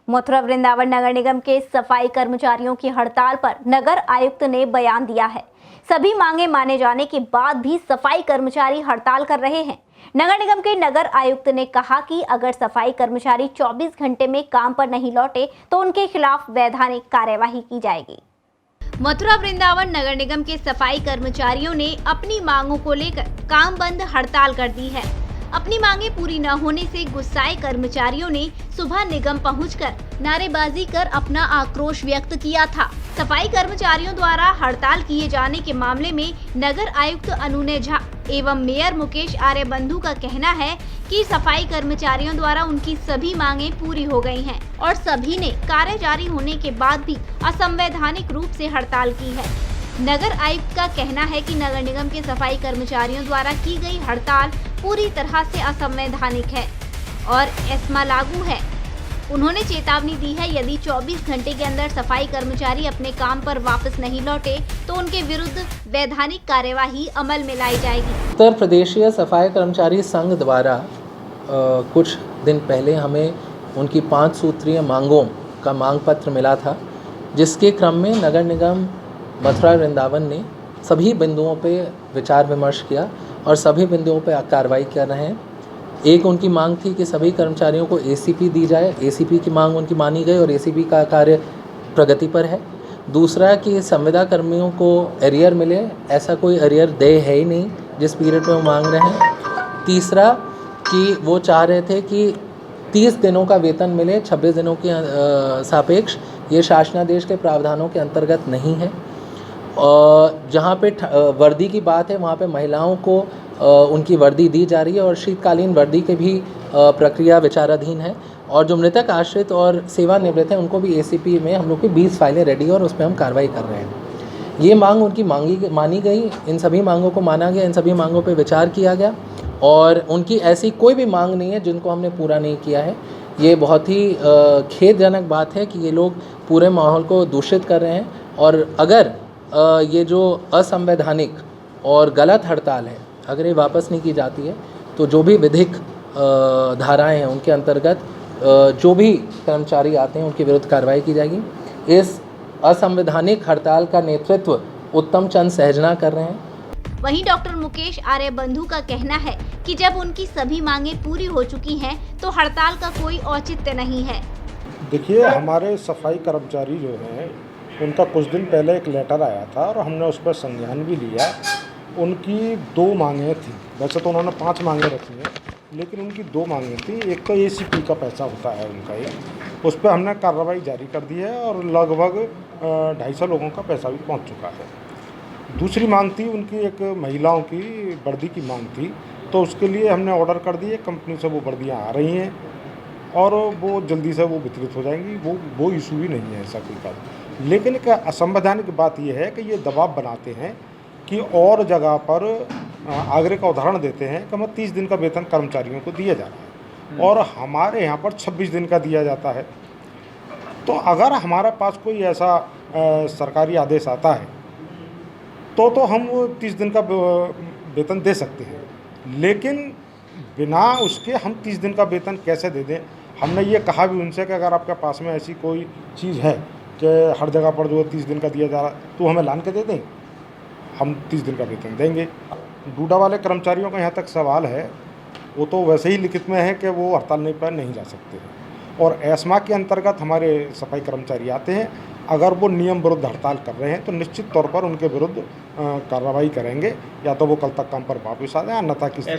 मथुरा वृंदावन नगर निगम के सफाई कर्मचारियों की हड़ताल पर नगर आयुक्त ने बयान दिया है। सभी मांगे माने जाने के बाद भी सफाई कर्मचारी हड़ताल कर रहे हैं। नगर निगम के नगर आयुक्त ने कहा कि अगर सफाई कर्मचारी 24 घंटे में काम पर नहीं लौटे तो उनके खिलाफ वैधानिक कार्यवाही की जाएगी। मथुरा वृंदावन नगर निगम के सफाई कर्मचारियों ने अपनी मांगों को लेकर काम बंद हड़ताल कर दी है। अपनी मांगे पूरी न होने से गुस्साए कर्मचारियों ने सुबह निगम पहुंचकर नारेबाजी कर अपना आक्रोश व्यक्त किया था। सफाई कर्मचारियों द्वारा हड़ताल किए जाने के मामले में नगर आयुक्त अनुनय झा एवं मेयर मुकेश आर्यबंधु का कहना है कि सफाई कर्मचारियों द्वारा उनकी सभी मांगे पूरी हो गई हैं और सभी ने कार्य जारी होने के बाद भी असंवैधानिक रूप से हड़ताल की है। नगर आयुक्त का कहना है कि नगर निगम के सफाई कर्मचारियों द्वारा की गई हड़ताल पूरी तरह से असंवैधानिक है और एस्मा लागू है। उन्होंने चेतावनी दी है, यदि 24 घंटे के अंदर सफाई कर्मचारी अपने काम पर वापस नहीं लौटे तो उनके विरुद्ध वैधानिक कार्यवाही अमल में लाई जाएगी। उत्तर प्रदेशीय सफाई कर्मचारी संघ द्वारा कुछ दिन पहले हमें उनकी 5 सूत्रीय मांगों का मांग पत्र मिला था, जिसके क्रम में नगर निगम मथुरा वृंदावन ने सभी बिंदुओं पे विचार विमर्श किया और सभी बिंदुओं पे कार्रवाई कर रहे हैं। एक उनकी मांग थी कि सभी कर्मचारियों को एसीपी दी जाए। एसीपी की मांग उनकी मानी गई और एसीपी का कार्य प्रगति पर है। दूसरा कि संविदा कर्मियों को एरियर मिले, ऐसा कोई एरियर दे है ही नहीं जिस पीरियड में वो मांग रहे हैं। तीसरा कि वो चाह रहे थे कि 30 दिनों का वेतन मिले 26 दिनों के सापेक्ष। ये शासनादेश के प्रावधानों के अंतर्गत नहीं है। जहाँ पे वर्दी की बात है वहाँ पे महिलाओं को उनकी वर्दी दी जा रही है और शीतकालीन वर्दी के भी प्रक्रिया विचाराधीन है। और जो मृतक आश्रित और सेवानिवृत्त हैं उनको भी एसीपी में हम लोग की 20 फाइलें रेडी और उस पर हम कार्रवाई कर रहे हैं। ये मांग उनकी मानी गई। इन सभी मांगों को माना गया, इन सभी मांगों पे विचार किया गया और उनकी ऐसी कोई भी मांग नहीं है जिनको हमने पूरा नहीं किया है। ये बहुत ही खेदजनक बात है कि ये लोग पूरे माहौल को दूषित कर रहे हैं और अगर ये जो असंवैधानिक और गलत हड़ताल है, अगर ये वापस नहीं की जाती है तो जो भी विधिक धाराएं हैं उनके अंतर्गत जो भी कर्मचारी आते हैं उनके विरुद्ध कार्रवाई की जाएगी। इस असंवैधानिक हड़ताल का नेतृत्व उत्तम चंद सहजना कर रहे हैं। वहीं डॉक्टर मुकेश आर्यबंधु का कहना है कि जब उनकी सभी मांगे पूरी हो चुकी हैं तो हड़ताल का कोई औचित्य नहीं है। देखिए, हमारे सफाई कर्मचारी जो हैं उनका कुछ दिन पहले एक लेटर आया था और हमने उस पर संज्ञान भी लिया। उनकी 2 मांगें थी। वैसे तो उन्होंने 5 मांगें रखी हैं, लेकिन उनकी 2 मांगें थी। एक तो एसीपी का पैसा होता है उनका उस पर हमने कार्रवाई जारी कर दी है और लगभग 250 लोगों का पैसा भी पहुंच चुका है। दूसरी मांग थी उनकी, एक महिलाओं की वर्दी की मांग थी, तो उसके लिए हमने ऑर्डर कर दिए। कंपनी से वो वर्दियाँ आ रही हैं और वो जल्दी से वो वितरित हो जाएंगी। वो इशू भी नहीं है, ऐसा कोई बात। लेकिन एक असंवैधानिक बात यह है कि ये दबाव बनाते हैं कि और जगह पर आगरे का उदाहरण देते हैं कि मैं 30 दिन का वेतन कर्मचारियों को दिया जा रहा है और हमारे यहाँ पर 26 दिन का दिया जाता है। तो अगर हमारे पास कोई ऐसा सरकारी आदेश आता है तो हम 30 दिन का वेतन दे सकते हैं, लेकिन बिना उसके हम 30 दिन का वेतन कैसे दे दें। हमने ये कहा भी उनसे कि अगर आपके पास में ऐसी कोई चीज़ है कि हर जगह पर जो 30 दिन का दिया जा रहा है तो हमें लान के दे दें, हम 30 दिन का वेतन देंगे। डूडा वाले कर्मचारियों का यहाँ तक सवाल है, वो तो वैसे ही लिखित में है कि वो हड़ताल नहीं जा सकते और एस्मा के अंतर्गत हमारे सफाई कर्मचारी आते हैं। अगर वो नियम विरुद्ध हड़ताल कर रहे हैं तो निश्चित तौर पर उनके विरुद्ध कार्रवाई करेंगे, या तो वो कल तक काम पर वापस आ जाए अन्यथा किसी